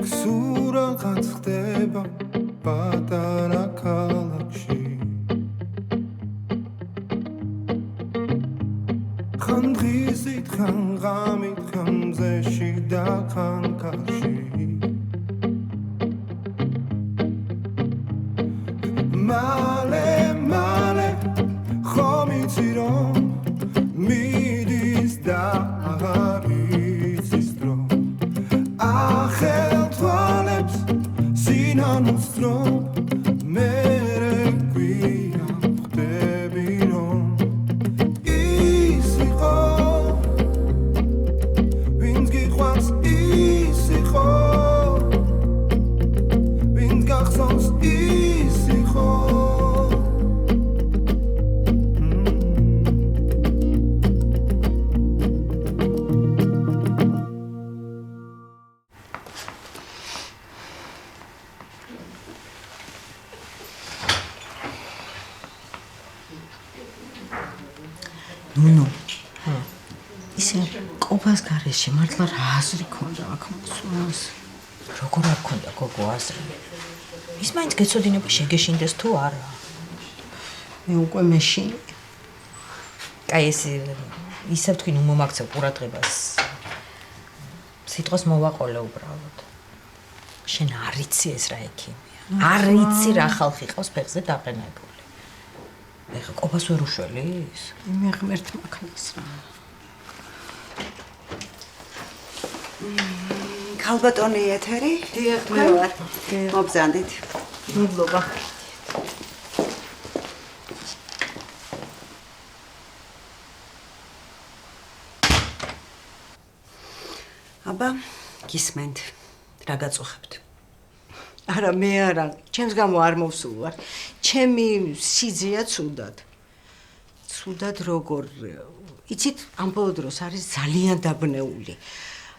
სურაღაც ხდება პატარა ქალაქში ხან დღისით ხან ღამით ხან მზეში და ხან კარში მალე ხომ იცი რომ მიდის და აღარ იცის დრო ახელ თვალებს სინანულს რომ მერე გვიან ხდები რომ ის იყო ვინც გიყვარს ის იყო ვინც გახსოვს ის იყო ნუნუ ისე ყოფას გარეშე მართლა რა აზრი ქონდა აქ მოსვლას როგორ არ ქონდა გოგო აზრი ის მაინც გეცოდინება შეგეშინდეს თუ არა მე უკვე მეშინე კაი ეს ისევ თქვენ მომაქცევ ყურადღებას სიტყვას მოვაყოლე უბრალოდ შენ არ იცი ეს რა ექიმია არ იცი რა ხალხი ყავს ფეხზე დაყენებული ეხა ყოფას ვერ უშველის? მე ღმერთ მაქნას რა. ქალბატონი ეთერი? დიახ, მე ვარ. მობზანდით. მადლობა. აბა, გისმენთ. რა გაწუხებთ? არა მე არა, ჩემს გამო არ მოვსულ ვარ. ჩემი სიძია ცუდად. ცუდად როგორ? იცით, ამ ბოლო დროს არის ძალიან დაბნეული.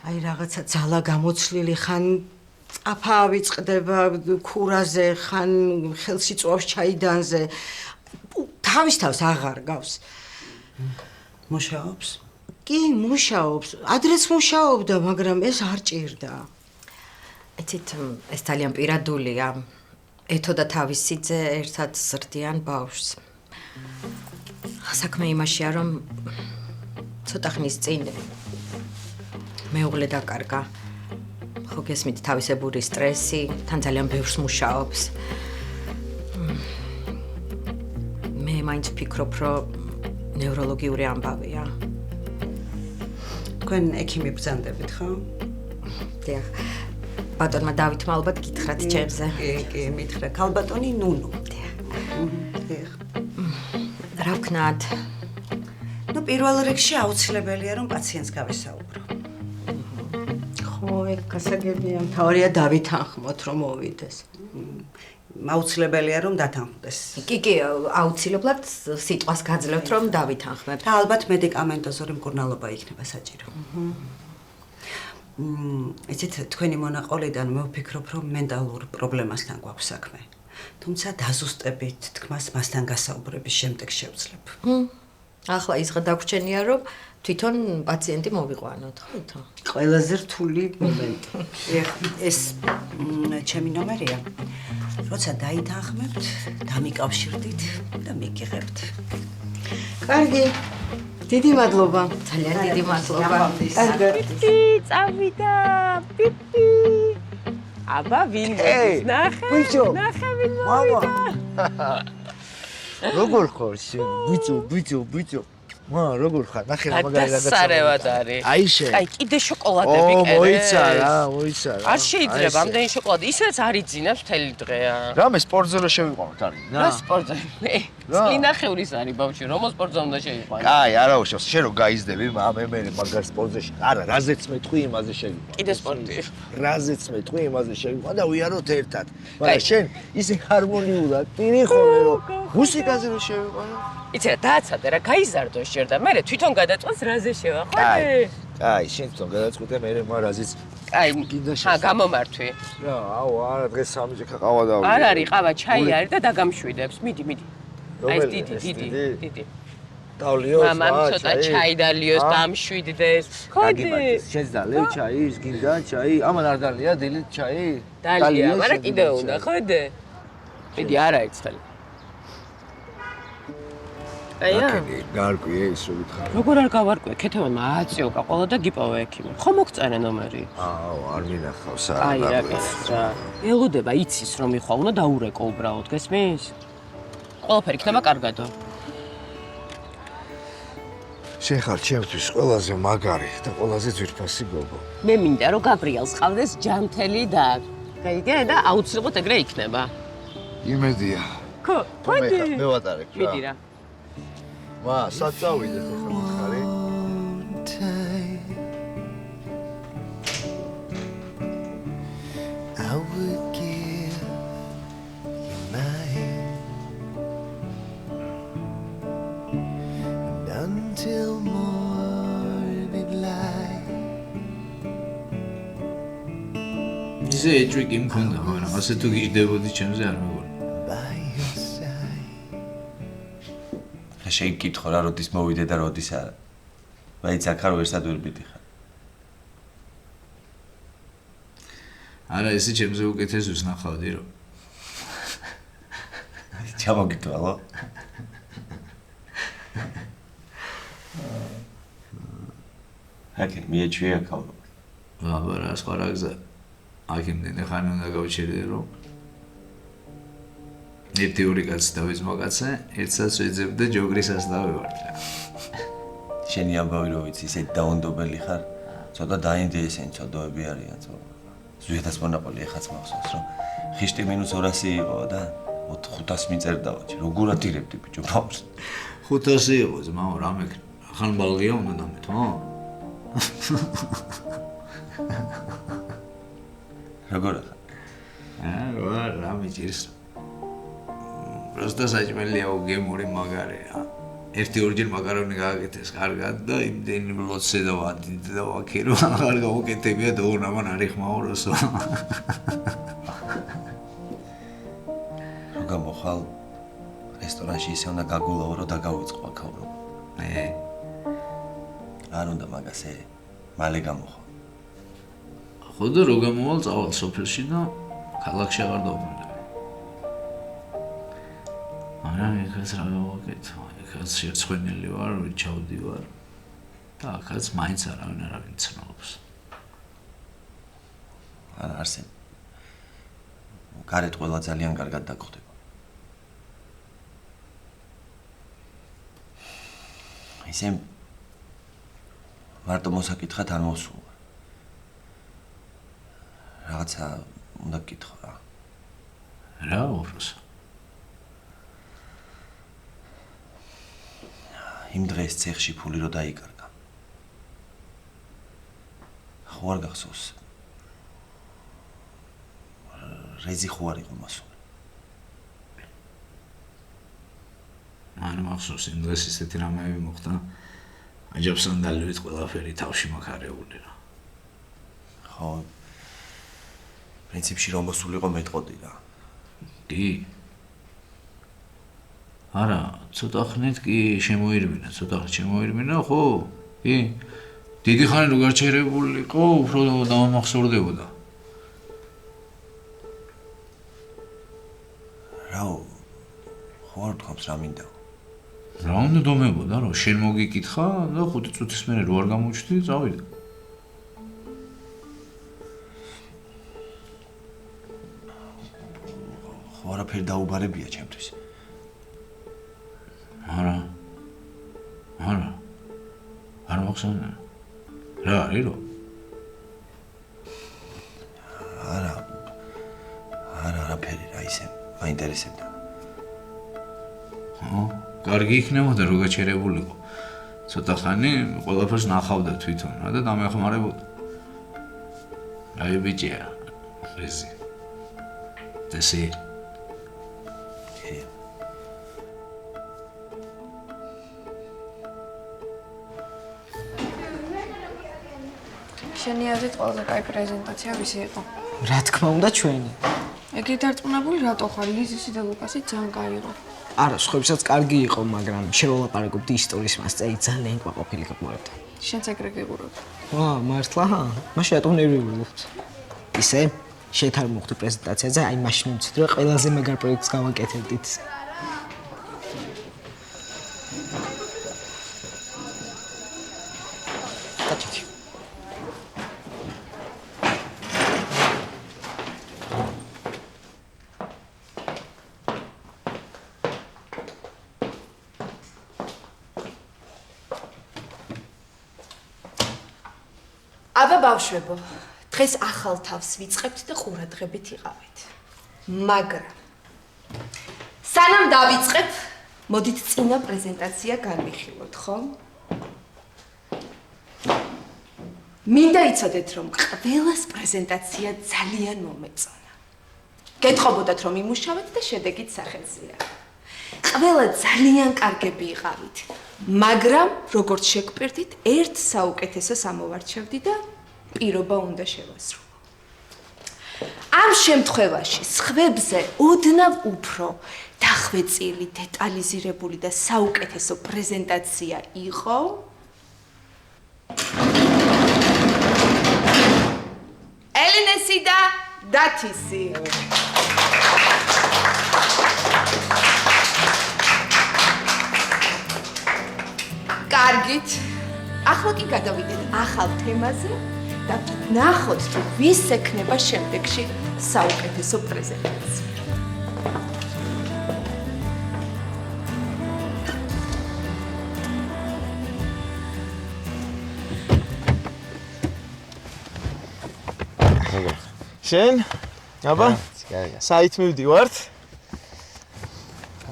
აი რაღაცა ძალა გამოცლილი ხან წაფა ავიწყდება ქურაზე, ხან ხელში წვავს ჩაიდანზე. თავის თავს აღარ გავს. მუშაობს? კი, მუშაობს. ადრეც მუშაობდა, მაგრამ ეს არ ჭირდა. იცით, ეს ძალიან პირადულია. ეთო და თავის სიძე ერთად ზრდიან ბავშვს. საქმე იმაშია, რომ ცოტა ხნის წინ მეუღლე დაკარგა. ხო გესმით თავისებური სტრესი, თან ძალიან ბევრს მუშაობს. მე მაინც ვფიქრობ, რომ ნევროლოგიური ამბავია. თქვენ ექიმი ბრძანდებით, ხო? დიახ. ბატონმა დავითმა ალბათ გითხრათ ჩემზე. კი, მითხრა. ქალბატონი ნუნუ. დიახ. დიახ. რა ვქნათ? ნუ პირველ რიგში აუცილებელია რომ პაციენტს გავესაუბრო. ხო, ეგ გასაგებია, მთავარია დავითანხმოთ რომ მოვიდეს. აუცილებელია რომ დათანხმდეს. კი, აუცილებლად სიტყვას გაძლევთ რომ დავითანხმებთ. და ალბათ მედიკამენტოზური მკურნალობა იქნება საჭირო. იცით, თქვენი მონაყოლიდან მე ვფიქრობ, რომ მენტალურ პრობლემასთან გვაქვს საქმე. თუმცა დაზუსტებით თქმას მასთან გასაუბრების შემდეგ შევძლებ. ახლა ის გადაგვრჩენია, რომ თვითონ პაციენტი მოვიყვანოთ, ხო ითო? ყველაზე რთული მომენტი. ეს ჩემი ნომერია. როცა დაითანხმებთ, დამიკავშირდით და მიგიღებთ. კარგი. დიდი მადლობა. ძალიან დიდი მადლობა. პიპი, წავიდა, პიპი. აბა ვინ მოდის? ნახე. ნახე ვინ მოვიდა. როგორ ხარ შენ? ბიჭო. მა როგორ ხარ? ნახე რა მაგარი რაღაცა. დასარევად არის. აი შენ. აი კიდე შოკოლადები კერე. მოიცარა. არ შეიძლება ამდენი შოკოლადი. ისედაც არ იძინებს მთელი დღეა. რამე სპორტზე რა შევიყვანოთ არის? რა სპორტზე? წინახევრის არის ბავშვი, რომ სპორტზე უნდა შეიყვანო. კაი, არა უშავს, შენ რო გაიზდები, მე მაგარ სპორტზე. არა, რაზეც მეტყვი იმაზე შევიყვანო. კიდე სპორტი. რაზეც მეტყვი იმაზე შევიყვანო და ვიაროთ ერთად. მაგრამ შენ ისე ჰარმონიულად პირი ხოლმე რომ მუსიკაზე რო შევიყვანო. იცი რა დააცადე რა გაიზარდო შენ და მე თვითონ გადაწყვეტს რაზე შევახვე. კაი, შენ თვითონ გადაწყვეტე მე რაზეც. კაი, გამომართვი. რა, არა, დღეს სამჯერ ყავა დავიდე. არ არის ყავა, ჩაი არის და დაგამშვიდებს. მიდი. აი ეს დიდი. დავლიოს, მამამ ცოტა ჩაი დალიოს, დამშვიდდეს. ხოდი. შენს დალევ ჩაი, ის გინდა ჩაი? ამან არ დალია დილით ჩაი? დალია, მაგრამ კიდე უნდა, ხოდი. მიდი არა ერთხელ. აია. გარკვი ის რო გითხარ. როგორ არ გავარკვე, ქეთევანმა ააწიოკა ყოლა და გიპოვა ექიმი. ხო მოგწერე ნომერი. არ მინახავს აი რა კეთდა. ელოდება იცის რომ იხვა, უნდა დაურეკო უბრალოდ, გესმის? ყველაფერი იქნება კარგადო. შენ ხარ ჩემთვის ყველაზე მაგარი და ყველაზე ძვირფასი გოგო. მე მინდა რომ გაბრიელს ყავდეს ჯანმრთელი და გაიგე და აუცილებლად ეგრე იქნება. იმედია. ხო, ხოდი. მე ვატარებ რა. მიდი რა. ვა, სად წავიდე ხო ხარი? I would give you my hand and until morbid light. ისე ეჭვი კი მქონდა, მაგრამ ასე თუ გიждდებოდი ჩემზე არ მეგონა. By your side. შეიკითხო რა როდის მოვიდე და როდის არა. მაინც აქ არ ვერსად ვერ მიდიხარ. არა, ესე ჩემზე უკეთესს ნახავდი რომ. ჩამოგიტვალო. აკენ მიეჩვია ქალო. აბა რა სხვა რა გზა. აქ იმდენი ხანი უნდა გავჩერდე რომ ერთი ორი კაცი დავიძმა კაცე, ერთსაც ვეძებდე ჯოგრისას დავევართ რა. შენი ამბავი რო ვიცი, ისეთ დაუნდობელი ხარ, ცოტა დაინდე ესენი ცოდოები არიან ძმა. ზუიათას მონაპოლი ეხაც მახსოვს რომ ხიშტი -200 იყო და 500 მიწერდაო, როგორ ატირებდი ბიჭო ბავშვს. 500 იყო ძმაო, რა მეკ. ახალ ბალღია უნდა დამეთო? როგორ ახლა? რა მიჭირს. просто საჭმელია უგემური მაგარია. ერთი ორჯერ მაკარონი გააკეთეს კარგად და იმდენი ბლოცე და ვადიდ და ვაქერო აღარ გავუკეთებია და ორნამან არ იხმაო როსო. რო გამოხვალ რესტორანში ისე უნდა გაგულაო რომ დაგავიწყო აქაურო. არ უნდა მაგასე მალე გამოხვალ. ხო და რო გამოვალ წავალ სოფელში და ქალაქში აღარ დავბრუნდები. არა, ეხაც რა გავაკეთო? ეხაც შერცხვენილი ვარ, ჩავდივარ და ახაც მაინც არავინ ცნობს. არა არსენ. გარეთ ყველა ძალიან კარგად დაგხვდება. ისე მარტო მოსაკითხად არ მოსულა. რაღაცა უნდა გკითხო რა. რა უფროსო? იმ დღეს ცეხში ფული რო დაიკარგა. ხო არ გახსოვს. რეზი ხო არ იყო მასული. მან მახსოვს იმ დღეს ისეთი რამეები მოხდა. აჯობსან დალევით ყველაფერი თავში მაქარეული რა. ხო. პრინციპში რომ მოსულიყო მეტყოდი რა. კი. არა, ცოტა ხნით კი შემოირმინა, ცოტა ხნით შემოირმინა, ხო? კი. დიდი ხანი რო გარჩერებულიყო, უფრო დამამახსოვრდებოდა. რაო, ხო არ თქვამს რა მინდა. რა უნდა დომებოდა, რომ შენ მოგიკითხა და 5 წუთის მერე რო არ გამოჩვდი, წავიდე. ხო არაფერი დაუბარებია ჩემთვის. არა. არ მოგხსენე. რა არის რო? არაფერი რა ისე მაინტერესებდა. ხო, კარგი იქნებოდა რო გაჩერებულიყო. ცოტა ხანი ყველაფერს ნახავდა თვითონ რა და დამეხმარებოდა. აი ბიჭია. რეზი. დესი. შენი აზრით ყველაზე კაი პრეზენტაცია ვისი იყო? რა თქმა უნდა ჩვენი. ეგრით დარწმუნებული რატო ხარ? ლიზისი და ლუკასი ძალიან კაი იყო. არა, სხვებსაც კარგი იყო, მაგრამ შევალაპარაკობდი ისტორიის მასწავლი ძალიან ყვაყოფილი გყურებდა. შენც ეგრე გიყურებ. მართლა? მაშინ რატომ ნერვიული ვიყავ? ისე შენ არ მოხდი პრეზენტაციაზე, აი მაშინ ვიცით რომ ყველაზე მაგარ პროექტს გავაკეთებდით. კაჩი. აბა ბავშვებო, დღეს ახალ თავს ვიწყებთ და ყურადღებით იყავით. მაგრამ სანამ დავიწყებ, მოდით წინა პრეზენტაცია განვიხილოთ, ხო? მინდა იცოდეთ, რომ ყველას პრეზენტაცია ძალიან მომეწონა. გეთხოვოდათ, რომ იმუშავეთ და შედეგით სახელზეა. ყველა ძალიან კარგები იყავით, მაგრამ როგორც შეგპირდით, ერთ საუკეთესოს ამოვარჩევდი და პირობა უნდა შევასრულო. ამ შემთხვევაში სხვებზე ოდნავ უფრო დახვეწილი, დეტალიზირებული და საუკეთესო პრეზენტაცია იყო ელინესი და დათისი. კარგით. ახლა კი გადავიდეთ ახალ თემაზე და ნახოთ თუ ვის ექნება შემდეგში საუკეთესო პრეზენტაცია. შენ? აბა? საით მივდივართ?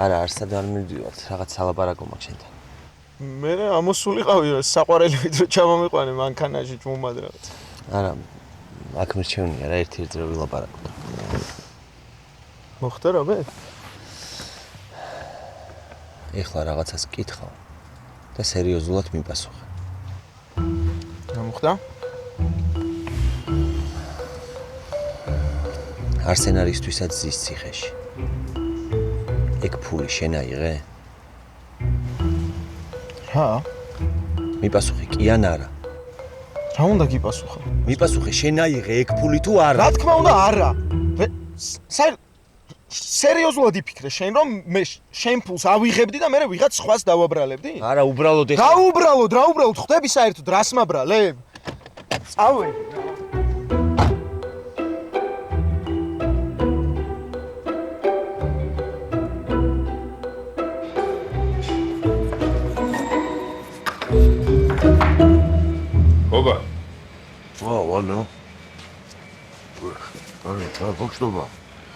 არა, არსად არ მივდივართ, რაღაც სალაპარაკო მაქვს შენთან. მე ამოსულიყავი რომ საყვარელი ვიდრე ჩამომიყვანე მანქანაში ჭმუმად რაღაც. არა, აქ მრჩევნია რა ერთ-ერთი რო ვილაპარაკოთ. მოხდა რაბე? ეხლა რაღაცას კითხავ და სერიოზულად მიპასუხე. რა მოხდა? არსენარისთვისაც ზის ციხეში. ეგ ფული შენ აიღე? რა? მიპასუხე კი ან არა? რა უნდა გიპასუხო? მიპასუხე შენ აიღე ეგ ფული თუ არა? რა თქმა უნდა არა. სერიოზულად იფიქრე შენ რომ მე შენ ფულს ავიღებდი და მე ვიღაც სხვას დავაბრალებდი? არა, უბრალოდ ეხლა. რა უბრალოდ ხდები საერთოდ რას მაბრალებ? წავე. ობა. ვალო. არა, ბოქშტობა.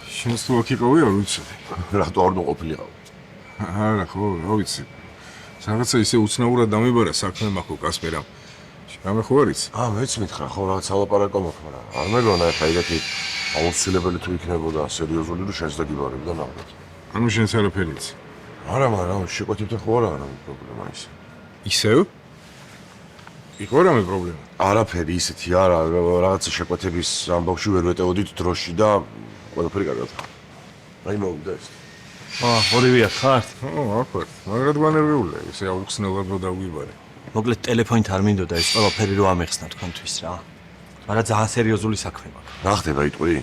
შენ თუ აქ იყავი არ ვიცოდი. რატო არ მოყოფილიყავ? არა, ხო, რა ვიცი. რაღაცა ისე უცნაურად დამიბარა საქმე მაქვს კასპერამ. რამე ხო არის? მეც მითხრა, ხო, რაღაც სალაპარაკო მაქვს, მაგრამ არ მეგონა ეხა ეგეთი აუცილებელი თუ იქნებოდა სერიოზული რომ შენს და გიბარებდა ნამდვილად. ანუ შენც არაფერი იცი? არა, მაგრამ შეკვეთებთან ხო არა პრობლემა ისე. ისევ? იყო რამე პრობლემა? არაფერი ისეთი არა, რაღაცა შეკვეთების ამბავში ვერ ვეტეოდით დროში და ყველაფერი კარგად. აი მოვიდა ეს. ორივეა ხართ? აქ ვარ. მაგრამ განერვიულია, ისე აუხსნელად რო დავგვიბარე. მოკლედ ტელეფონით არ მინდოდა ეს ყველაფერი რო ამეხსნა თქვენთვის რა. მაგრამ ძალიან სერიოზული საქმე მაქვს. რა ხდება იტყვი?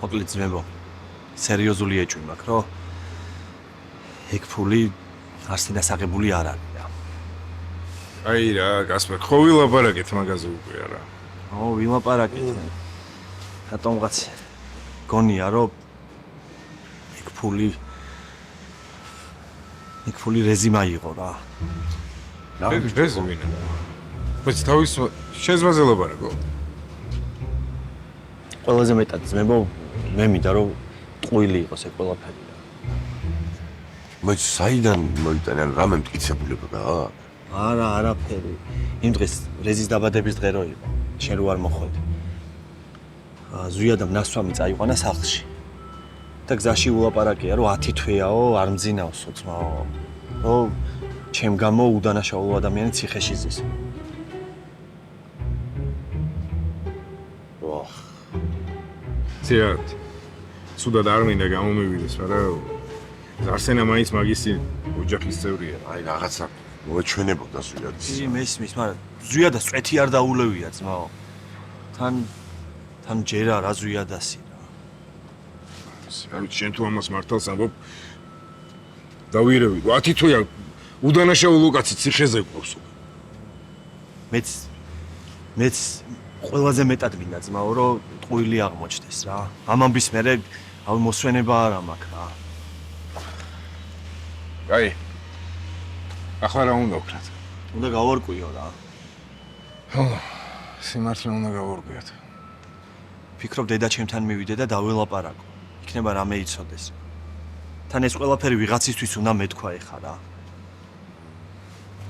მოკლედ ძმებო, სერიოზული ეჭვი მაქვს, რო ეგ ფული არსი დასაღებული არ არის. აი რა, კასპერ, ხო ვილაპარაკეთ მაგაზე უკვე არა. ვილაპარაკეთ. რატომღაც გონია რომ ეგ ფული რეზიმა იყო რა. რეზიმა? բայց თავის შენს მასზე ლაპარაკო. ყველაზე მეტად ძმებო, მე მინდა რომ ტყუილი იყოს ეგ ყველაფერი. բայց საიდან მოიტანა რამე მტკიცებულება რა? არა, არაფერი. იმ დღეს რეზის დაბადების დღე რო იყო. შენ რო არ მოხვედი. ზუიადამ ნასვამი წაიყვანა სახლში. და გზაში ულაპარაკია, რომ 10 თვეაო, არ მძინავსო ძმაო. რომ ჩემ გამო უდანაშაულო ადამიანი ციხეში ზის. ცირად. სუდად არ მინდა გამომივიდეს, მაგრამ არსენა მაინც მაგისი ოჯახის წევრია. აი რაღაცა მოეჩვენებოდა ზვიადის. მესმის, მაგრამ ზვიადას წვეთი არ დაულევია ძმაო. თან ჯერა რა ზვიადასი რა. არ ვიცი შენ თუ ამას მართალს ამბობ. დავიერევი, 10 თვეა უდანაშაულო კაცი ციხეზე გვყავს. მეც ყველაზე მეტად მინდა ძმაო, რომ ტყუილი აღმოჩნდეს რა. ამ ამბის მერე მოსვენება არ მაქვს რა. აი. ახლა რა უნდა ვქნათ? უნდა გავარკვიო რა. ხო, სიმართლე უნდა გავარკვიოთ. ფიქრობ დედა ჩემთან მივიდე და დაველაპარაკო. იქნება რამე იცოდეს. თან ეს ყველაფერი ვიღაცისთვის უნდა მეთქვა ეხა რა.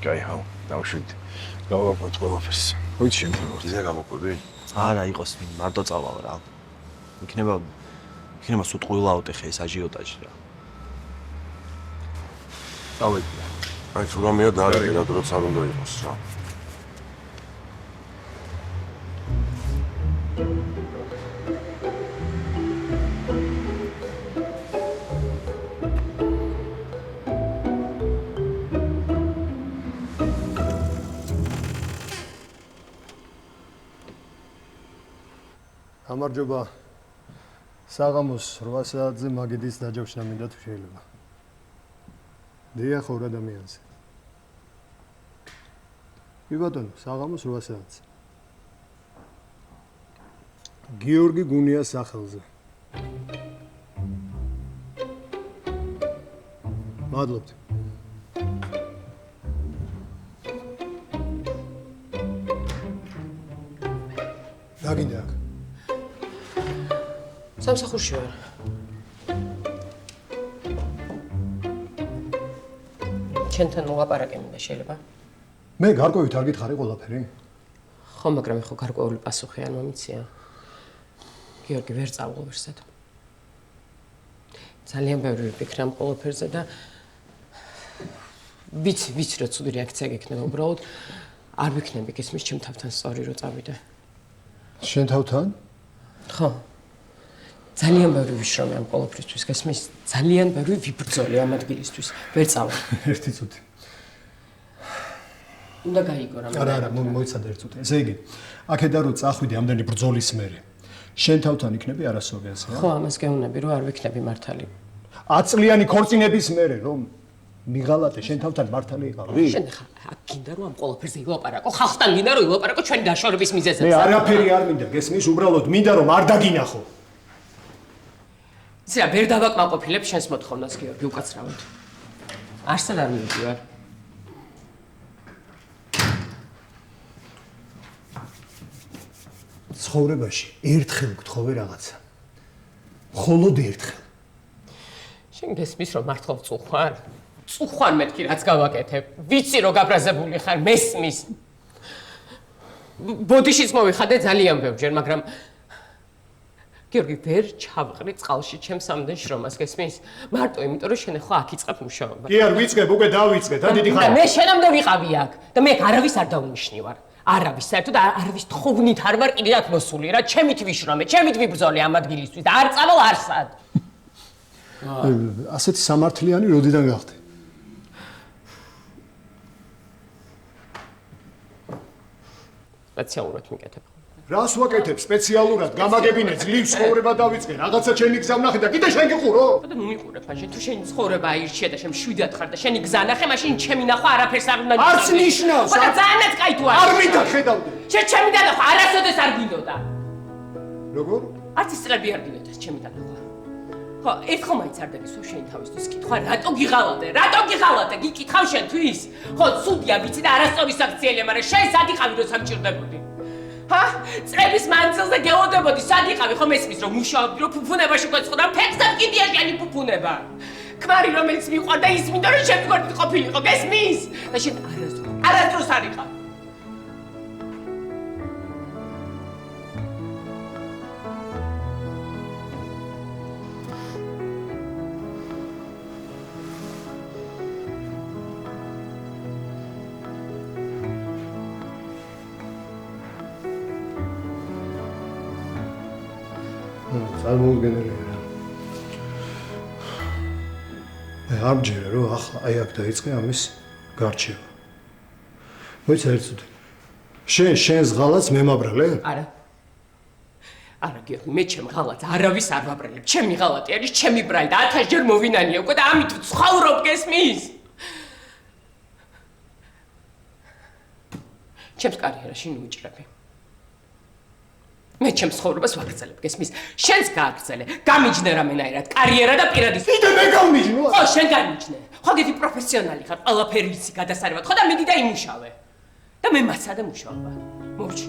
კაი, ხო, დავშვით. გავაკვეთ ყველაფერს. ვიცი შენ თუ ისე გამოკვები? არა, იყოს ვინ, მარტო წავალ რა. იქნება სულ ტყუილა უტეხე ეს აჟიოტაჟი რა. დავედი. აი თუ რამეა დაარეკე, როც არ უნდა იყოს რა. გამარჯობა. საღამოს 8 საათზე მაგიდის დაჯავშნა მინდა თუ შეიძლება. დიახ, ორ ადამიანზე. კი ბატონო, საღამოს 8 საათზე. გიორგი გუნიას სახელზე. მადლობთ. დაგინდა აქ. სამსახურში ვარ. შენთან ვლაპარაკე მინდა შეიძლება? მე გარკვევით არ გითხარი ყველაფერი? ხო, მაგრამ ეხო გარკვეული პასუხი არ მომიცია. გიორგი ვერ წავღლობერსად. ძალიან ბევრი ვიფიქრე ამ ყველაფერზე და ვიცი რომ ცუდი რეაქცია გექნება, უბრალოდ არ ვიქნები გესმის ჩემ თავთან სწორი რო წავიდე. შენ თავთან? ხო. ძალიან ბევრი ვიშრომე ამ ყველაფრისთვის, გესმის? ძალიან ბევრი ვიბრძოლე ამ ადგილისთვის. ვერ წავალ. ერთი წუთი. უნდა გაიგო რამე. არა, მოიცადე ერთი წუთი. ესე იგი, აქედან რო წახვიდე ამდენი ბრძოლის მერე, შენ თავთან იქნები არასოდეს, რა? ხო, ამას გეუბნები, რომ არ ვიქნები მართალი. 10 წლიანი ქორწინების მერე, რომ მიღალატე შენ თავთან მართალი იყავი? შენ ხა გინდა რომ ამ ყველაფერზე ილაპარაკო, ხალხთან გინდა რომ ილაპარაკო ჩვენი დაშორების მიზეზებზე. მე არაფერი არ მინდა, გესმის? უბრალოდ მინდა რომ არ დაგინახო. იცი რა, ვერ დავაკმაყოფილებ შენს მოთხოვნას, გიორგი, უკაცრავად. არსად არ მივიდივარ. ცხოვრებაში ერთხელ გთხოვე რაღაცა. მხოლოდ ერთხელ. შენ გესმის რომ მართლა წუხვარ? წუხვარ მეთქი რაც გავაკეთებ. ვიცი რომ გაბრაზებული ხარ, მესმის. ბოდიშიც მოვიხადე ძალიან ბევრჯერ, მაგრამ გიორგი ვერ ჩავყრი წყალში ჩემს ამდენ შრომას, გესმის? მარტო იმიტომ რომ შენ ხო აქ იწყებ მუშაობა. კი არ ვიწყებ, უკვე დავიწყეთ, და დიდი ხარ. მე შენამდე ვიყავი აქ და მე არავის არ დავნიშნივარ. არავის საერთოდ არავის თხოვნით არ ვარ კიდე აქ მოსული რა, ჩემით ვიშრომე, ჩემით ვიბრძოლე ამ ადგილისთვის და არ წავალ არსად. ასეთი სამართლიანი როდიდან გახდე? სპეციალურად მიკეთებ. რას ვაკეთებ სპეციალურად? გამაგებინე ძლივს ცხოვრება დავიწყე, რაღაცა ჩემი გზა ვნახე და კიდე შენ გიყურო? და ნუ მიყურებ, მაშინ თუ შენი ცხოვრება აირჩია და შენ მშვიდად ხარ და შენი გზა ნახე, მაშინ ჩემი ნახვა არაფერს არ უნდა არც ნიშნავს. და ძალიანაც კაი თუ არის. არ მინდა ხედავდე. შენ ჩემი დანახვა არასოდეს არ გინდოდა. როგორ? არც ის წლები არ გინდოდა ჩემი დანახვა. ხო, ერთხელ მაინც არ დაგისვა შენი თავისთვის კითხვა, რატო გიღალატე? რატო გიღალატე? გიკითხავ შენთვის? ხო, ცუდია ვიცი და არასწორი საქციელია, მაგრამ შენ სად იყავი რომ სამჭირდებოდი? ჰა? წლების მანძილზე გეოდებოდი, სად იყავი? ხო მესმის რომ მუშაობდი, რომ ფუფუნებაში გვეწყდა, თექსტად კიდია შენი ფუფუნება. ქმარი რომელიც მიყვარდა ის მინდა რომ შემდგარით ყოფილიყო, გესმის? და შენ არასდროს არ იყავ. წარმოუდგენელია. არ მჯერე რომ ახლა აი აქ დაიწყე ამის გარჩევა. მოიცა ერთუდი. შენს ღალატს მემაბრალე? არა. არა, გიორგი, მე ჩემ ღალატს არავის არ ვაბრალებ. ჩემი ღალატი არის ჩემი ბრალი და 1000 ჯერ მოვინანია უკვე და ამით ვცხოვრობ, გესმის? ჩემს კარიერაში ნუჭრები. მე ჩემს ცხოვრებას ვაგრძელებ, გესმის? შენს გააგრძელე. გამიჯნე რამენაირად კარიერა და პირადი. კიდე მე გამიჯნო? ხო, შენ გამიჯნე. ხო, გეთი პროფესიონალი ხარ, ყველაფერი იცი გადასარევად. ხო და მიდი და იმუშავე. და მე მაცადე მუშაობა. მოვჭი.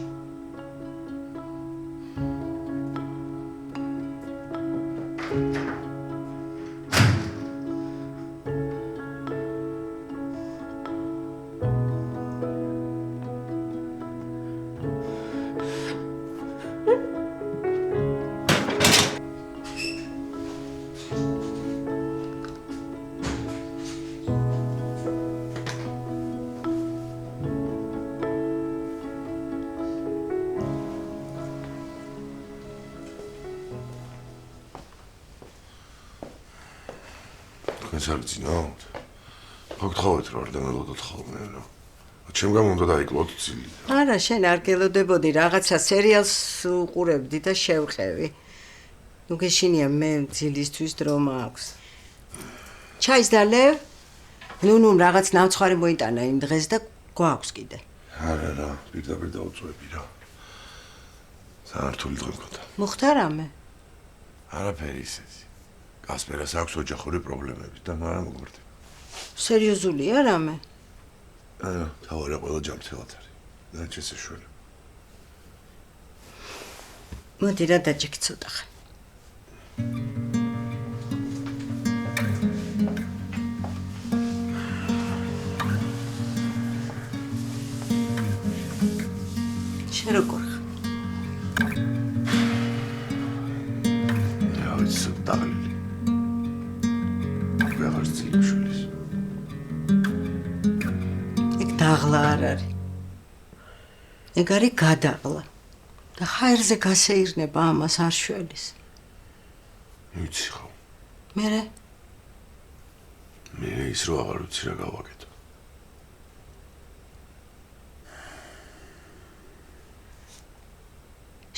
სარწინაოდ. ხო გთხოვეთ რომ არ დამელოდოთ ხოლმე რა. ჩემ გამო უნდა დაიკლოთ წილი. არა, შენ არ გელოდებოდი, რაღაცა სერიალს უყურებდი და შევყევი. ნუ გეშინია მე ძილისთვის დრო მაქვს. ჩაის და ლევ? ნუ რაღაც ნავცხარი მოიტანა იმ დღეს და გვაქვს კიდე. არა რა, პირდაპირ დაუწვევი რა. საერთოდ დღე მქონდა. მოხდა რამე? არაფერი ისეთი. გასპერას აქვს ოჯახური პრობლემები და მაგრამ მოგვარდება. სერიოზულია რამე? არა, თავარა ყველა ჯანმრთელად არის. და შეშველა. მოდი რა დაჭიქ ცოტა ხან. შენ როგორ ხარ? რა ვიცი, დაღლილი. ვეღარ წილიშვილის. ეგ დაღლა არ არის. ეგ არის გადაღლა. და ხაერზე გასეირნება ამას არ შველის. ვიცი ხო. მერე? მე ის რო აღარ ვიცი რა გავაკეთო.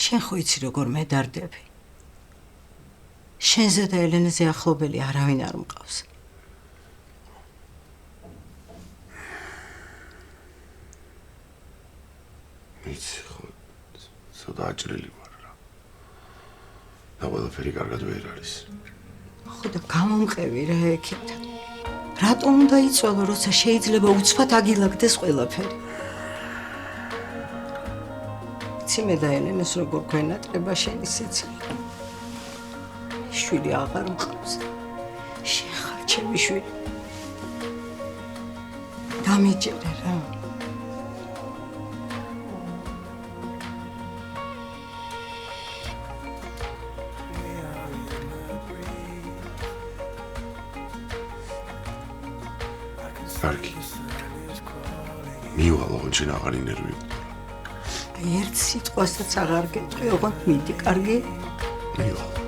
შენ ხო იცი როგორ მედარდები? შენზე და ელენეზე ახლობელი არავინ არ მყავს. ვიცი ხო, ცოტა აჭრილი ვარ რა. და ყველაფერი კარგად ვერ არის. ხო და გამომყევი რა ექით. რატომ უნდა იწვალო, როცა შეიძლება უცბად აგილაგდეს ყველაფერი? იცი მე და ელენეს როგორ გვენატრება შენი სიცილი. შვილი აღარ მყავს. შენ ხარ ჩემი შვილი. დამიჯერე რა. კარგი. მივალო, შენ აღარ ინერვიო. ერთ სიტყვასაც აღარ გეტყვი, ოღონდ მიდი, კარგი? მივალო.